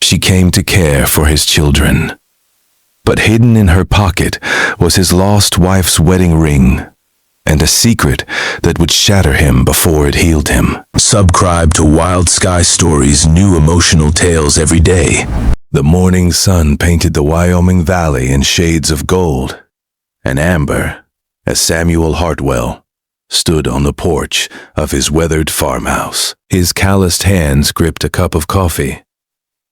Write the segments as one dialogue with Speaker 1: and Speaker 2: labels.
Speaker 1: she came to care for his children. But hidden in her pocket was his lost wife's wedding ring, and a secret that would shatter him before it healed him. Subscribe to Wild Sky Stories' new emotional tales every day. The morning sun painted the Wyoming Valley in shades of gold and amber as Samuel Hartwell stood on the porch of his weathered farmhouse. His calloused hands gripped a cup of coffee,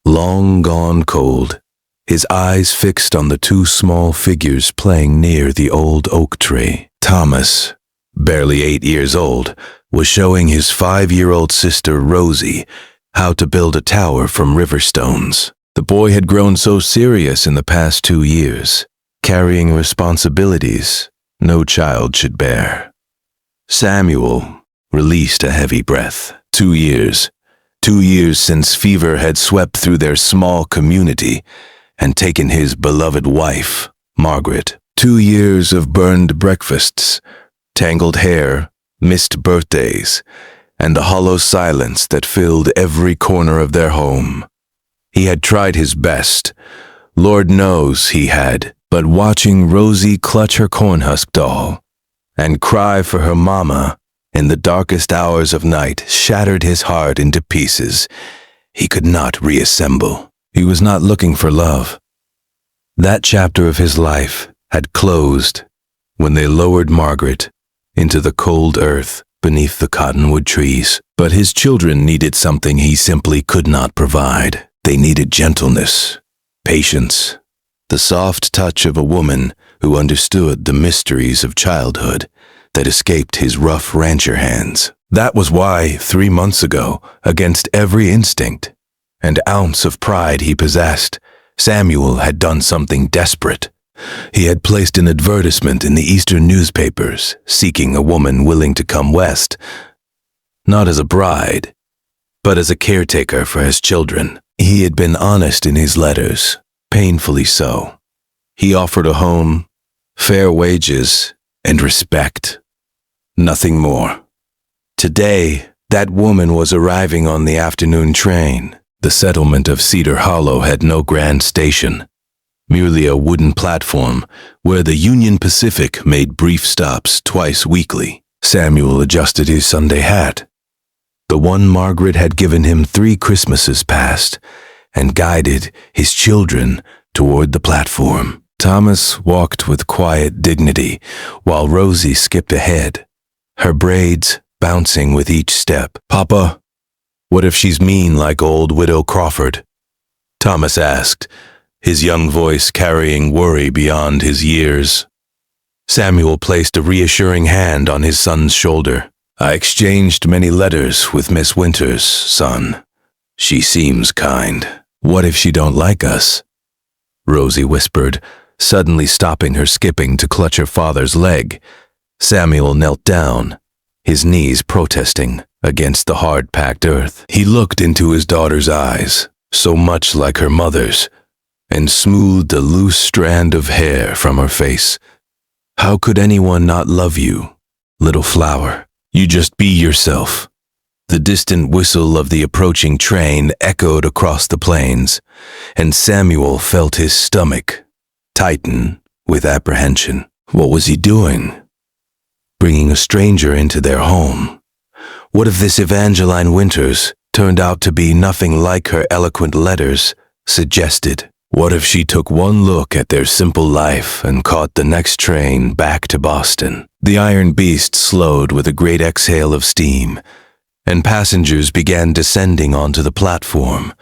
Speaker 1: long gone cold, his eyes fixed on the two small figures playing near the old oak tree. Thomas, barely 8 years old, was showing his 5-year-old sister Rosie how to build a tower from river stones. The boy had grown so serious in the past 2 years, carrying responsibilities no child should bear. Samuel released a heavy breath. 2 years. 2 years since fever had swept through their small community and taken his beloved wife, Margaret. 2 years of burned breakfasts, tangled hair, missed birthdays, and the hollow silence that filled every corner of their home. He had tried his best. Lord knows he had. But watching Rosie clutch her cornhusk doll and cry for her mama in the darkest hours of night shattered his heart into pieces he could not reassemble. He was not looking for love. That chapter of his life had closed when they lowered Margaret into the cold earth beneath the cottonwood trees. But his children needed something he simply could not provide. They needed gentleness, patience, the soft touch of a woman who understood the mysteries of childhood that escaped his rough rancher hands. That was why 3 months ago, against every instinct and ounce of pride he possessed, Samuel had done something desperate. He had placed an advertisement in the eastern newspapers seeking a woman willing to come west, not as a bride, but as a caretaker for his children. He had been honest in his letters, painfully so. He offered a home, fair wages, and respect. Nothing more. Today, that woman was arriving on the afternoon train. The settlement of Cedar Hollow had no grand station, merely a wooden platform where the Union Pacific made brief stops twice weekly. Samuel adjusted his Sunday hat, the one Margaret had given him 3 Christmases past, and guided his children toward the platform. Thomas walked with quiet dignity while Rosie skipped ahead, her braids bouncing with each step. "Papa, what if she's mean like old Widow Crawford?" Thomas asked, his young voice carrying worry beyond his years. Samuel placed a reassuring hand on his son's shoulder. "I exchanged many letters with Miss Winters, son. She seems kind." "What if she don't like us?" Rosie whispered, suddenly stopping her skipping to clutch her father's leg. Samuel knelt down, his knees protesting against the hard-packed earth. He looked into his daughter's eyes, so much like her mother's, and smoothed a loose strand of hair from her face. "How could anyone not love you, little flower? You just be yourself." The distant whistle of the approaching train echoed across the plains, and Samuel felt his stomach tighten with apprehension. What was he doing? Bringing a stranger into their home? What if this Evangeline Winters turned out to be nothing like her eloquent letters suggested? What if she took one look at their simple life and caught the next train back to Boston? The iron beast slowed with a great exhale of steam, and passengers began descending onto the platform.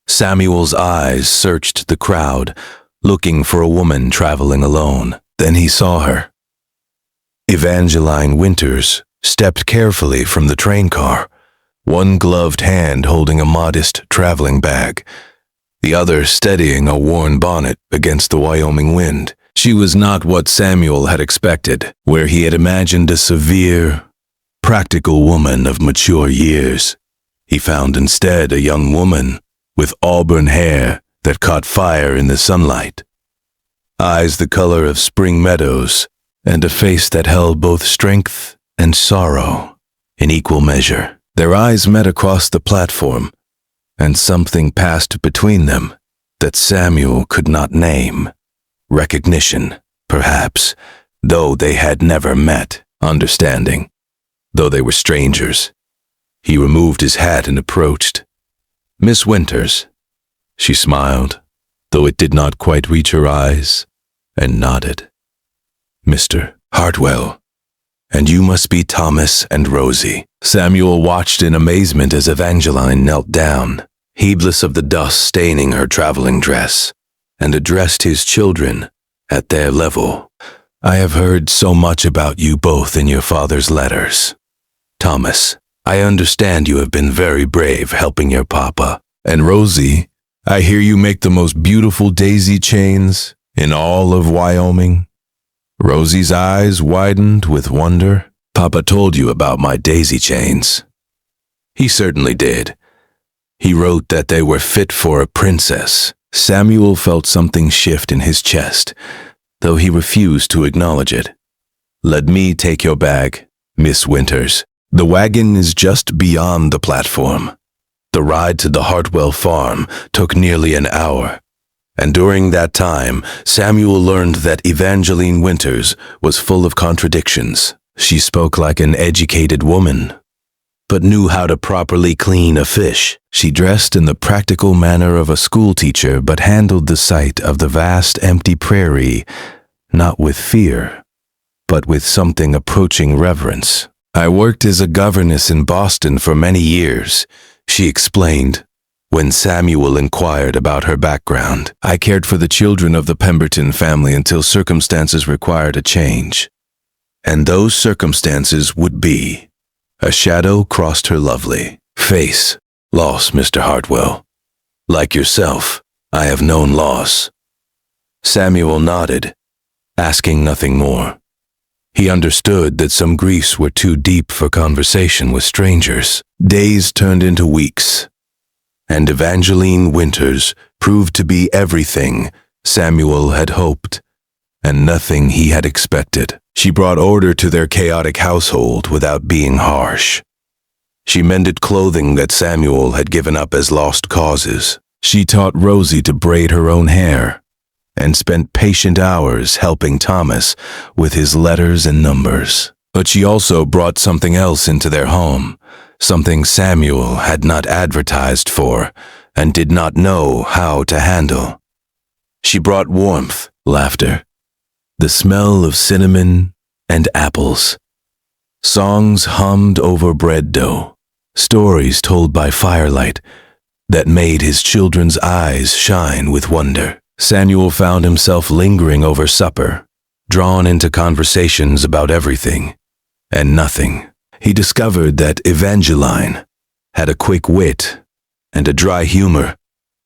Speaker 1: Samuel's eyes searched the crowd, looking for a woman traveling alone. Then he saw her. Evangeline Winters stepped carefully from the train car, one gloved hand holding a modest traveling bag, the other steadying a worn bonnet against the Wyoming wind. She was not what Samuel had expected, where he had imagined a severe, practical woman of mature years. He found instead a young woman with auburn hair that caught fire in the sunlight, eyes the color of spring meadows, and a face that held both strength and sorrow in equal measure. Their eyes met across the platform, and something passed between them that Samuel could not name. Recognition, perhaps, though they had never met. Understanding, though they were strangers. He removed his hat and approached. "Miss Winters." She smiled, though it did not quite reach her eyes, and nodded. "Mr. Hartwell, and you must be Thomas and Rosie." Samuel watched in amazement as Evangeline knelt down, heedless of the dust staining her traveling dress, and addressed his children at their level. "I have heard so much about you both in your father's letters. Thomas, I understand you have been very brave helping your papa. And Rosie, I hear you make the most beautiful daisy chains in all of Wyoming." Rosie's eyes widened with wonder. "Papa told you about my daisy chains." "He certainly did. He wrote that they were fit for a princess." Samuel felt something shift in his chest, though he refused to acknowledge it. "Let me take your bag, Miss Winters. The wagon is just beyond the platform." The ride to the Hartwell farm took nearly an hour, and during that time, Samuel learned that Evangeline Winters was full of contradictions. She spoke like an educated woman, but knew how to properly clean a fish. She dressed in the practical manner of a schoolteacher, but handled the sight of the vast empty prairie not with fear, but with something approaching reverence. "I worked as a governess in Boston for many years," she explained, when Samuel inquired about her background. "I cared for the children of the Pemberton family until circumstances required a change. And those circumstances would be..." A shadow crossed her lovely face. "Loss, Mr. Hartwell. Like yourself, I have known loss." Samuel nodded, asking nothing more. He understood that some griefs were too deep for conversation with strangers. Days turned into weeks, and Evangeline Winters proved to be everything Samuel had hoped, and nothing he had expected. She brought order to their chaotic household without being harsh. She mended clothing that Samuel had given up as lost causes. She taught Rosie to braid her own hair, and spent patient hours helping Thomas with his letters and numbers. But she also brought something else into their home, something Samuel had not advertised for and did not know how to handle. She brought warmth, laughter, the smell of cinnamon and apples. Songs hummed over bread dough, stories told by firelight that made his children's eyes shine with wonder. Samuel found himself lingering over supper, drawn into conversations about everything and nothing. He discovered that Evangeline had a quick wit and a dry humor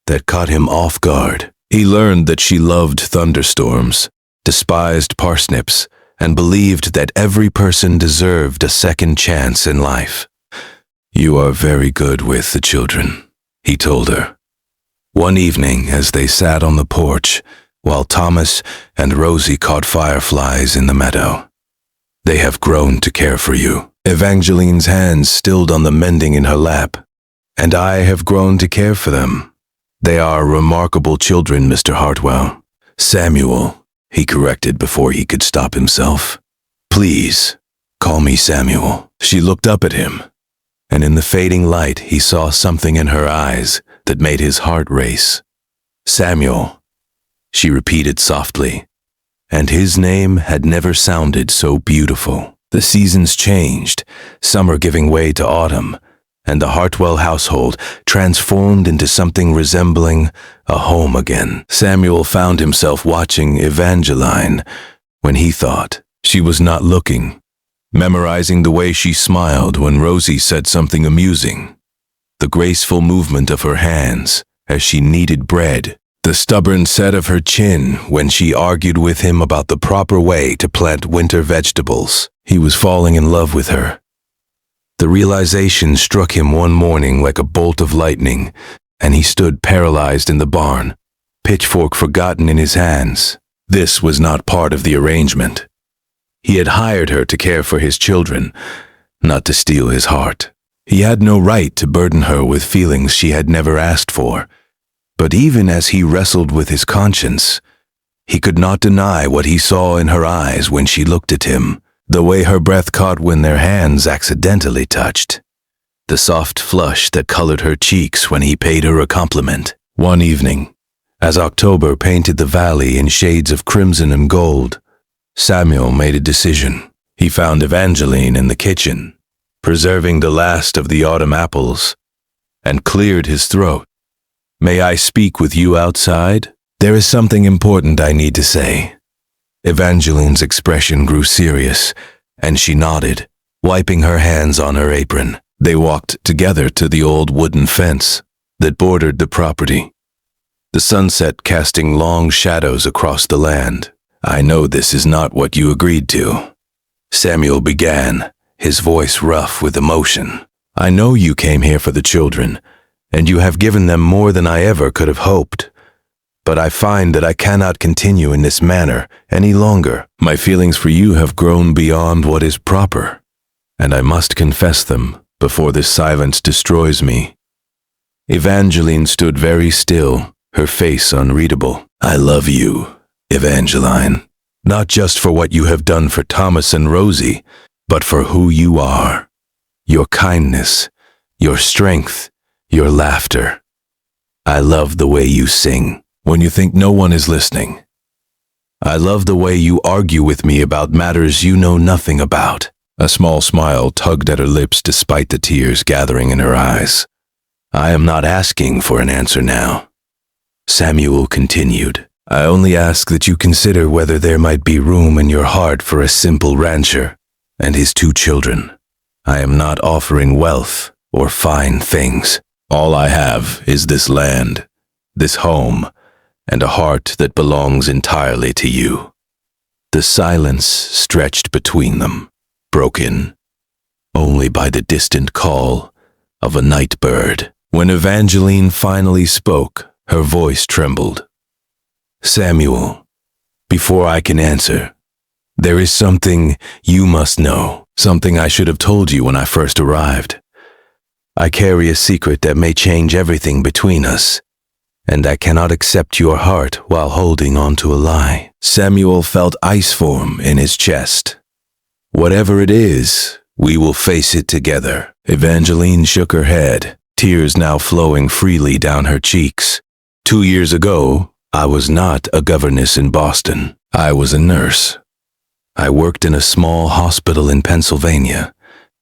Speaker 1: that caught him off guard. He learned that she loved thunderstorms, despised parsnips, and believed that every person deserved a second chance in life. "You are very good with the children," he told her. One evening, as they sat on the porch, while Thomas and Rosie caught fireflies in the meadow. "They have grown to care for you." Evangeline's hands stilled on the mending in her lap. "And I have grown to care for them. They are remarkable children, Mr. Hartwell." "Samuel," he corrected before he could stop himself. "Please, call me Samuel." She looked up at him, and in the fading light he saw something in her eyes that made his heart race. "Samuel," she repeated softly, and his name had never sounded so beautiful. The seasons changed, summer giving way to autumn, and the Hartwell household transformed into something resembling a home again. Samuel found himself watching Evangeline when he thought she was not looking, memorizing the way she smiled when Rosie said something amusing, the graceful movement of her hands as she kneaded bread, the stubborn set of her chin when she argued with him about the proper way to plant winter vegetables. He was falling in love with her. The realization struck him one morning like a bolt of lightning, and he stood paralyzed in the barn, pitchfork forgotten in his hands. This was not part of the arrangement. He had hired her to care for his children, not to steal his heart. He had no right to burden her with feelings she had never asked for. But even as he wrestled with his conscience, he could not deny what he saw in her eyes when she looked at him, the way her breath caught when their hands accidentally touched, the soft flush that colored her cheeks when he paid her a compliment. One evening, as October painted the valley in shades of crimson and gold, Samuel made a decision. He found Evangeline in the kitchen, preserving the last of the autumn apples, and cleared his throat. "May I speak with you outside? There is something important I need to say." Evangeline's expression grew serious, and she nodded, wiping her hands on her apron. They walked together to the old wooden fence that bordered the property, the sunset casting long shadows across the land. "I know this is not what you agreed to," Samuel began, his voice rough with emotion. "I know you came here for the children, and you have given them more than I ever could have hoped. But I find that I cannot continue in this manner any longer. My feelings for you have grown beyond what is proper, and I must confess them before this silence destroys me." Evangeline stood very still, her face unreadable. "I love you, Evangeline, not just for what you have done for Thomas and Rosie, but for who you are. Your kindness, your strength, your laughter. I love the way you sing when you think no one is listening. I love the way you argue with me about matters you know nothing about." A small smile tugged at her lips despite the tears gathering in her eyes. "I am not asking for an answer now," Samuel continued. "I only ask that you consider whether there might be room in your heart for a simple rancher and his 2 children. I am not offering wealth or fine things. All I have is this land, this home, and a heart that belongs entirely to you." The silence stretched between them, broken only by the distant call of a night bird. When Evangeline finally spoke, her voice trembled. "Samuel, before I can answer, there is something you must know, something I should have told you when I first arrived. I carry a secret that may change everything between us, and I cannot accept your heart while holding on to a lie." Samuel felt ice form in his chest. "Whatever it is, we will face it together." Evangeline shook her head, tears now flowing freely down her cheeks. 2 years ago, I was not a governess in Boston. I was a nurse. I worked in a small hospital in Pennsylvania,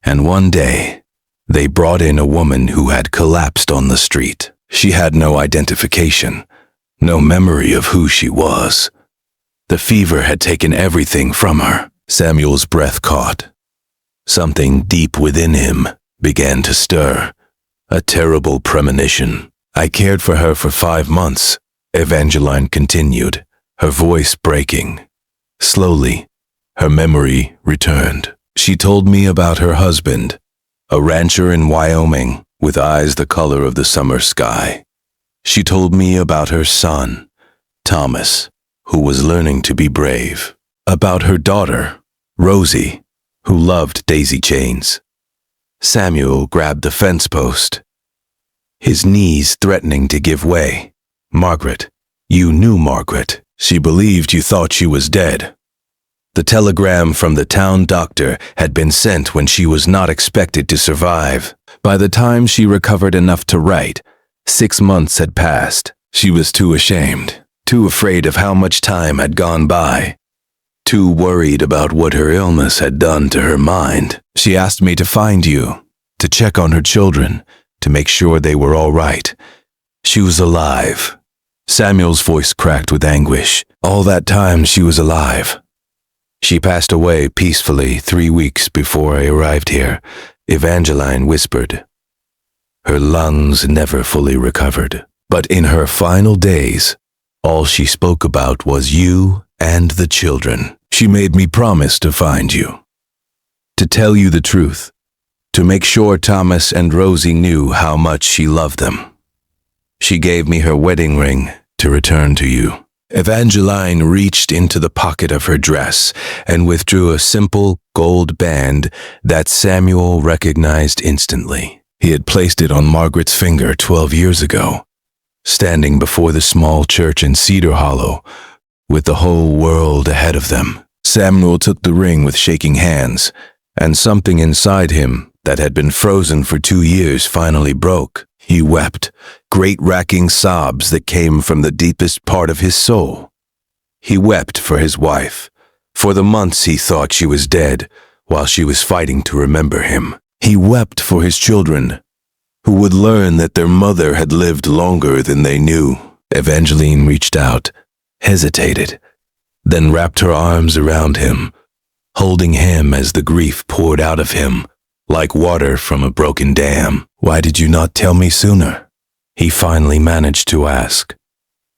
Speaker 1: and one day, they brought in a woman who had collapsed on the street. She had no identification, no memory of who she was. The fever had taken everything from her. Samuel's breath caught. Something deep within him began to stir, a terrible premonition. "I cared for her for 5 months, Evangeline continued, her voice breaking. Slowly, her memory returned. She told me about her husband, a rancher in Wyoming with eyes the color of the summer sky. She told me about her son, Thomas, who was learning to be brave. About her daughter, Rosie, who loved daisy chains." Samuel grabbed the fence post, his knees threatening to give way. "Margaret, you knew Margaret. She believed you thought she was dead. The telegram from the town doctor had been sent when she was not expected to survive. By the time she recovered enough to write, 6 months had passed. She was too ashamed, too afraid of how much time had gone by, too worried about what her illness had done to her mind. She asked me to find you, to check on her children, to make sure they were all right. She was alive." Samuel's voice cracked with anguish. "All that time she was alive. She passed away peacefully 3 weeks before I arrived here," Evangeline whispered. Her lungs never fully recovered, but in her final days, all she spoke about was you and the children. "She made me promise to find you, to tell you the truth, to make sure Thomas and Rosie knew how much she loved them. She gave me her wedding ring to return to you." Evangeline reached into the pocket of her dress and withdrew a simple, gold band that Samuel recognized instantly. He had placed it on Margaret's finger 12 years ago, standing before the small church in Cedar Hollow, with the whole world ahead of them. Samuel took the ring with shaking hands, and something inside him that had been frozen for 2 years finally broke. He wept, great racking sobs that came from the deepest part of his soul. He wept for his wife, for the months he thought she was dead while she was fighting to remember him. He wept for his children, who would learn that their mother had lived longer than they knew. Evangeline reached out, hesitated, then wrapped her arms around him, holding him as the grief poured out of him, like water from a broken dam. "Why did you not tell me sooner?" he finally managed to ask.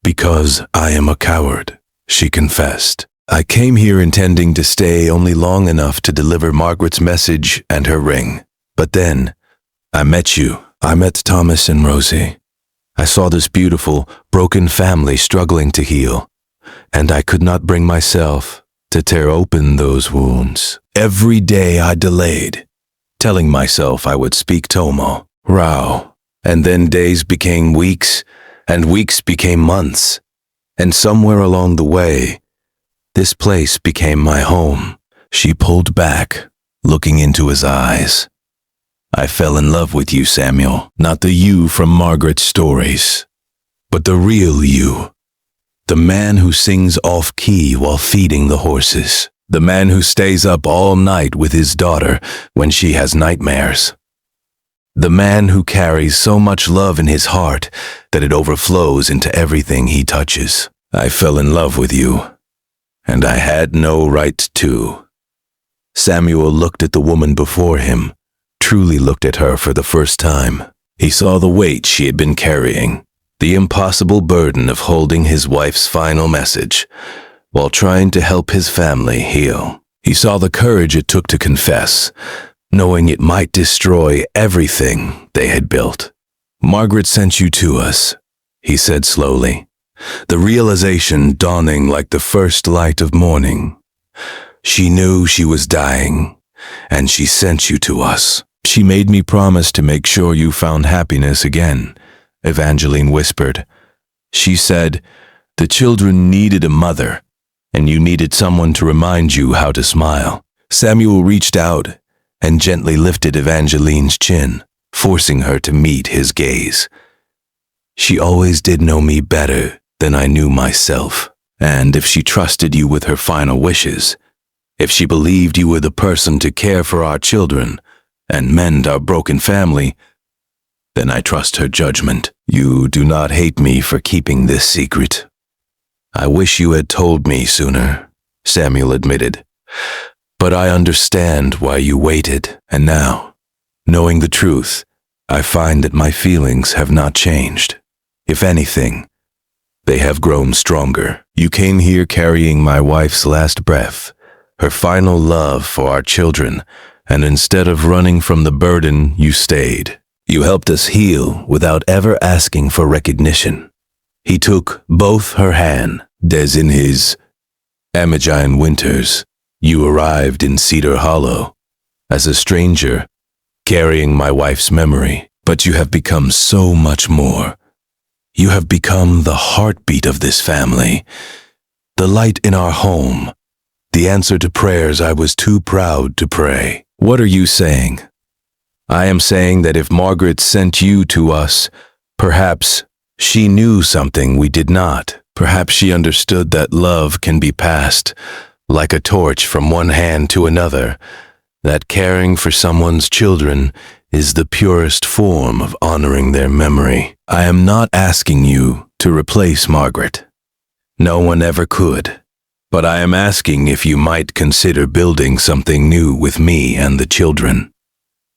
Speaker 1: "Because I am a coward," she confessed. "I came here intending to stay only long enough to deliver Margaret's message and her ring. But then, I met you. I met Thomas and Rosie. I saw this beautiful, broken family struggling to heal, and I could not bring myself to tear open those wounds. Every day I delayed, telling myself I would speak Tomo, Rao, and then days became weeks, and weeks became months, and somewhere along the way, this place became my home." She pulled back, looking into his eyes. "I fell in love with you, Samuel. Not the you from Margaret's stories, but the real you. The man who sings off-key while feeding the horses. The man who stays up all night with his daughter when she has nightmares. The man who carries so much love in his heart that it overflows into everything he touches. I fell in love with you, and I had no right to." Samuel looked at the woman before him, truly looked at her for the first time. He saw the weight she had been carrying, the impossible burden of holding his wife's final message, while trying to help his family heal. He saw the courage it took to confess, knowing it might destroy everything they had built. "Margaret sent you to us," he said slowly, the realization dawning like the first light of morning. "She knew she was dying, and she sent you to us. She made me promise to make sure you found happiness again," Evangeline whispered. "She said, the children needed a mother, and you needed someone to remind you how to smile." Samuel reached out and gently lifted Evangeline's chin, forcing her to meet his gaze. "She always did know me better than I knew myself, and if she trusted you with her final wishes, if she believed you were the person to care for our children and mend our broken family, then I trust her judgment. You do not hate me for keeping this secret. I wish you had told me sooner," Samuel admitted. "But I understand why you waited, and now, knowing the truth, I find that my feelings have not changed. If anything, they have grown stronger. You came here carrying my wife's last breath, her final love for our children, and instead of running from the burden, you stayed. You helped us heal without ever asking for recognition." He took both her hand, as in his. "Evangeline Winters, you arrived in Cedar Hollow as a stranger, carrying my wife's memory, but you have become so much more. You have become the heartbeat of this family, the light in our home, the answer to prayers I was too proud to pray." "What are you saying?" "I am saying that if Margaret sent you to us, perhaps she knew something we did not. Perhaps she understood that love can be passed like a torch from one hand to another, that caring for someone's children is the purest form of honoring their memory. I am not asking you to replace Margaret. No one ever could. But I am asking if you might consider building something new with me and the children.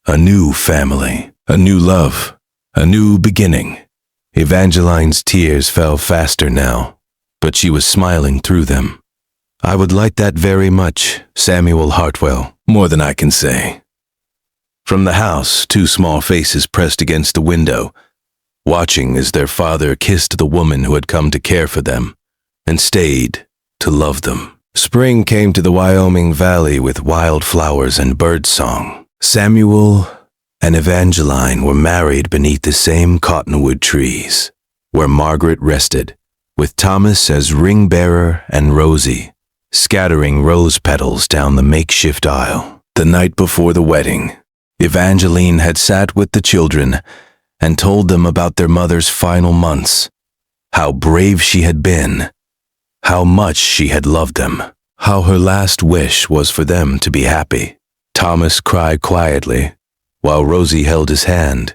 Speaker 1: A new family, a new love, a new beginning." Evangeline's tears fell faster now, but she was smiling through them. "I would like that very much, Samuel Hartwell, more than I can say." From the house, two small faces pressed against the window, watching as their father kissed the woman who had come to care for them and stayed to love them. Spring came to the Wyoming Valley with wildflowers and birdsong. Samuel and Evangeline were married beneath the same cottonwood trees, where Margaret rested, with Thomas as ring-bearer and Rosie scattering rose petals down the makeshift aisle. The night before the wedding, Evangeline had sat with the children and told them about their mother's final months, how brave she had been, how much she had loved them, how her last wish was for them to be happy. Thomas cried quietly, while Rosie held his hand,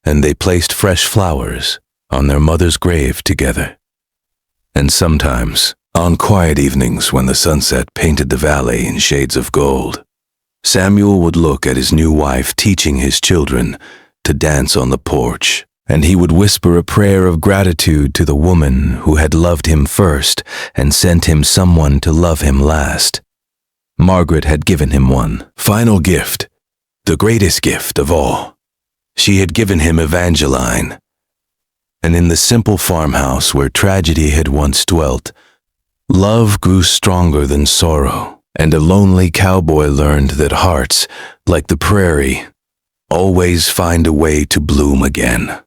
Speaker 1: and they placed fresh flowers on their mother's grave together. And sometimes, on quiet evenings when the sunset painted the valley in shades of gold, Samuel would look at his new wife teaching his children to dance on the porch, and he would whisper a prayer of gratitude to the woman who had loved him first and sent him someone to love him last. Margaret had given him one final gift, the greatest gift of all. She had given him Evangeline. And in the simple farmhouse where tragedy had once dwelt, love grew stronger than sorrow, and a lonely cowboy learned that hearts, like the prairie, always find a way to bloom again.